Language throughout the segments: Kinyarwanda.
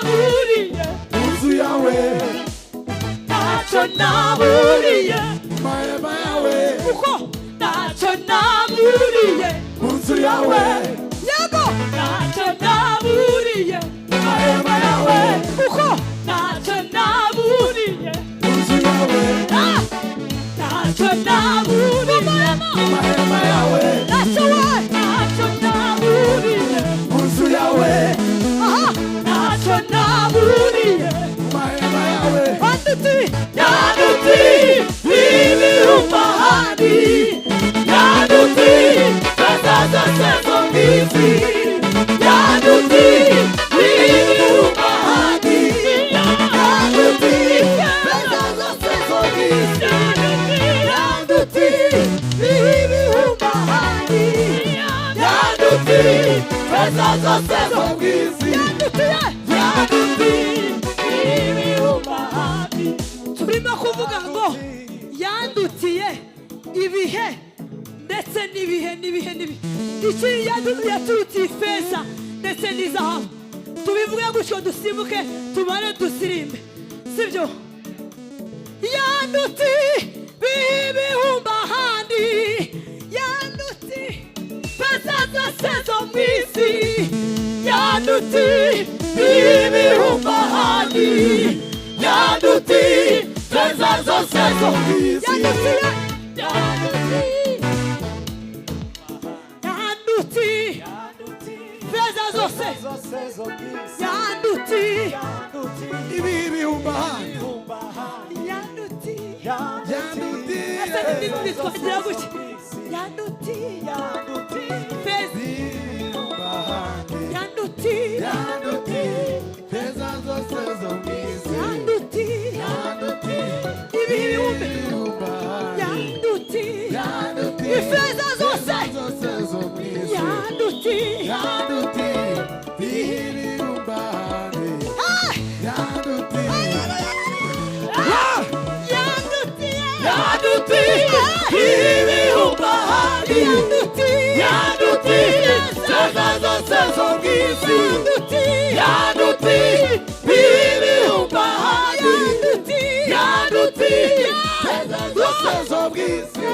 naburiye munzu yawe ntacyo naburiye mahema yawe kuko ntacyo naburiye munzu yawe yego ntacyo naburiye mahema yawe kuko ntacyo naburiye munzu yawe ntacyo naburiye mahema yawe ntacyo naburiye munzu yawe ntacyo naburiye mahema yawe Yaduti ibihumbi Yaduti Bezaza sezo mbizi Yaduti ibihumbi Yaduti Bezaza sezo mbizi Yaduti ibihumbi Yaduti Bezaza sezo mbizi Yaduti ibihumbi turimo kuvuga ngo yandutiye ibihe ndetse n'ibihe iki yaturutiye ifeza ndetse n'izahabu tubivuge gutyo dusibuke tumare dusirimbe sibyo yandutiye ibihumbi ahandi yandutiye bezaza sezo mu isi yandutiye ibihumbi ahandi Yaduti, Bezaza sezo mbizi Yaduti, Bezaza sezo mbizi Yaduti, ibihumbi Yaduti, Yaduti Yaduti, Yaduti Bezaza sezo mbizi Yaduti, ibihumbi Yaduti, ifeza zose Yaduti, Yaduti ibihumbi Yaduti Yaduti, ibihumbi Yaduti, bezaza sezo mbizi Yaduti, ibihumbi Yaduti, bezaza sezo mbizi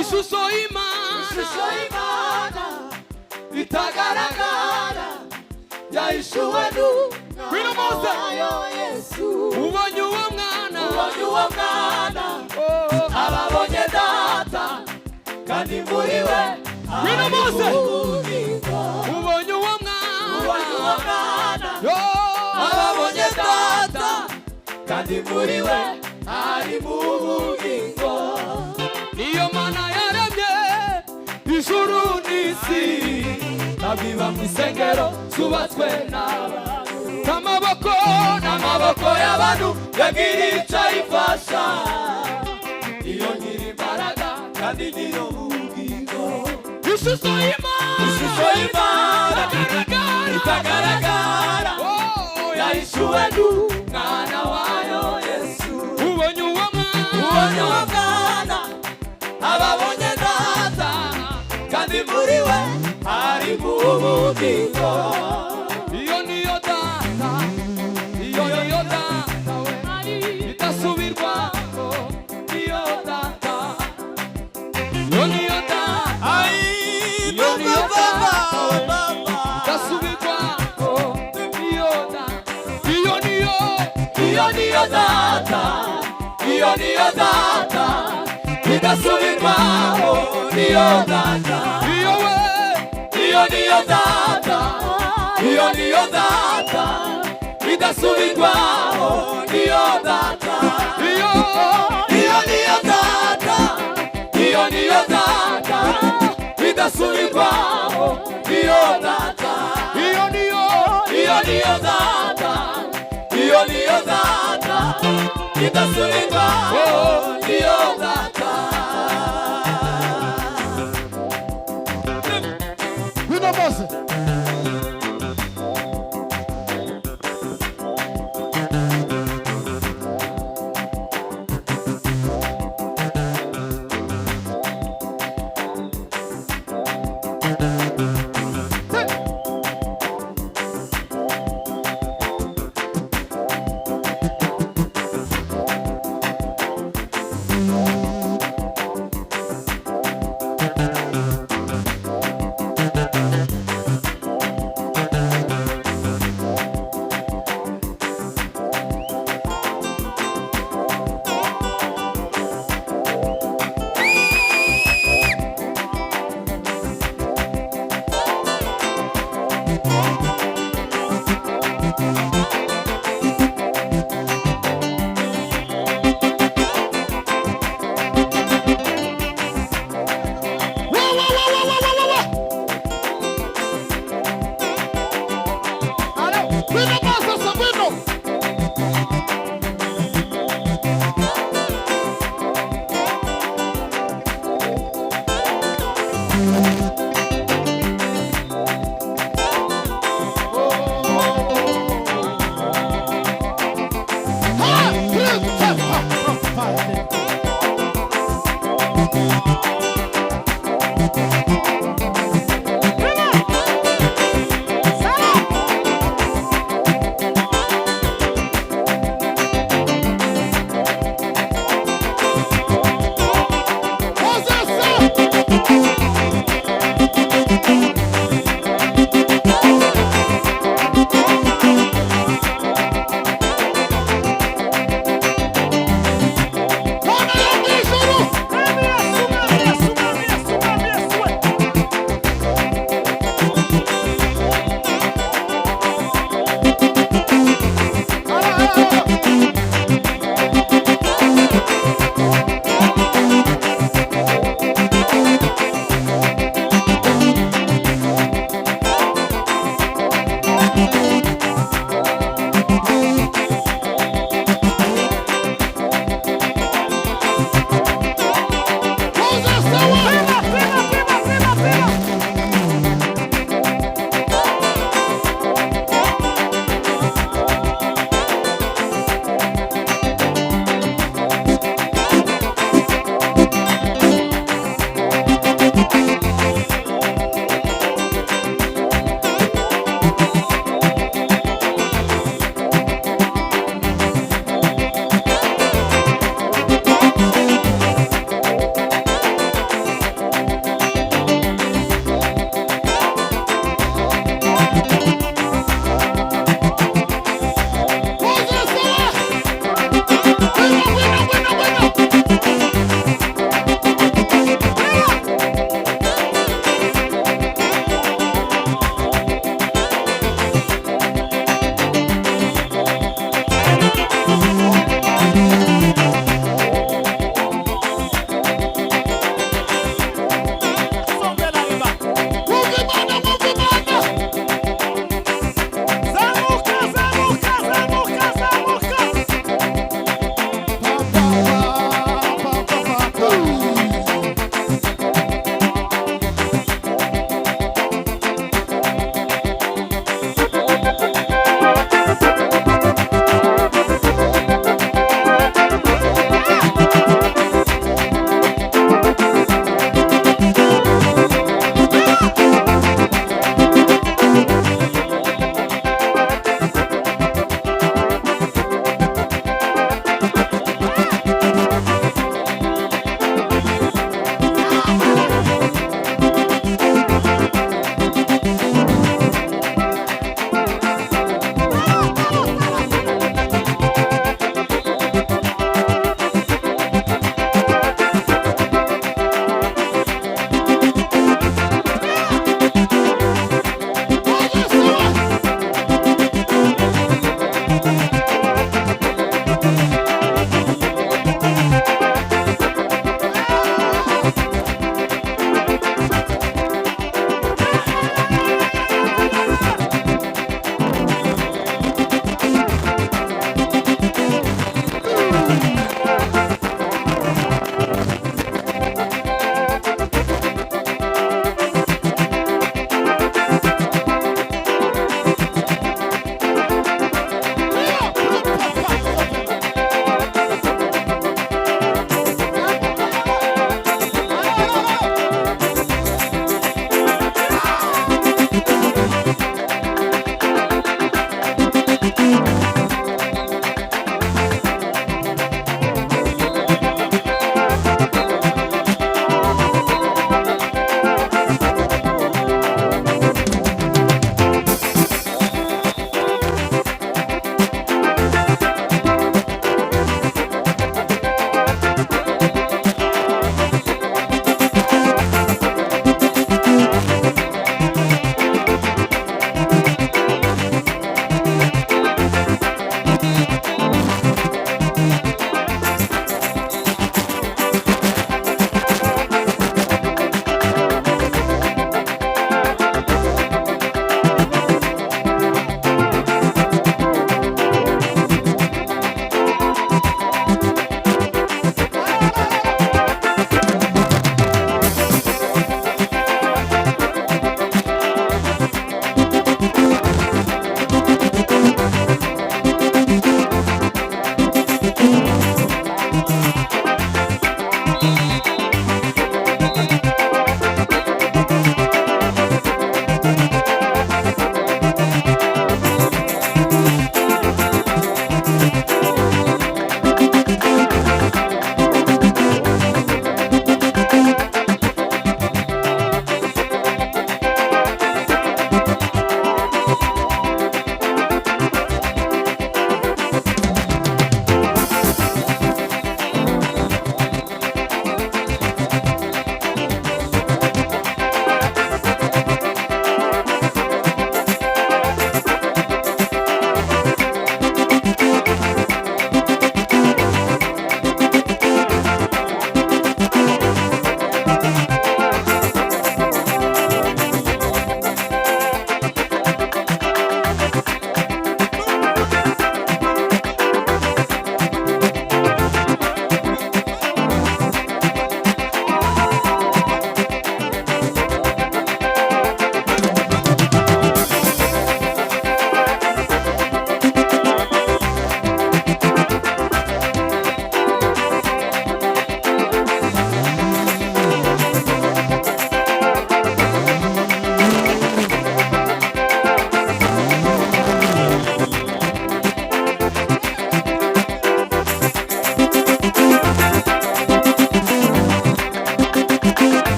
ishusho y'Imana itagaragara yahishuwe n'umwana Yesu ubonye uwo mwana ababonye data kandi muri we harimo ubugingo ubonye uwo mwana ababonye data kandi muri we harimo ubugingo niyo mana yaremye ijuru n'isi abiba mu isengero zubatswe n'abantu n'amaboko y'abantu yagira icyo ayifasha iyo nyiri imbaraga kandi niyo bugingo ishusho y'Imana itagaragara yahishuwe n'umwana wayo Yesu ubonye uwo mwana ababonye data kandi muri we harimo ubugingo iyo niyo data we idasubirwaho niyo data idasubirwaho niyo data iyo niyo data idasubirwaho niyo data iyo niyo data idasubirwaho niyo data iyo niyo data idasubirwaho niyo data iyo niyo data idasubirwaho niyo data Bino bose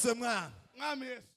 urakoze mwana. mwami Yesu.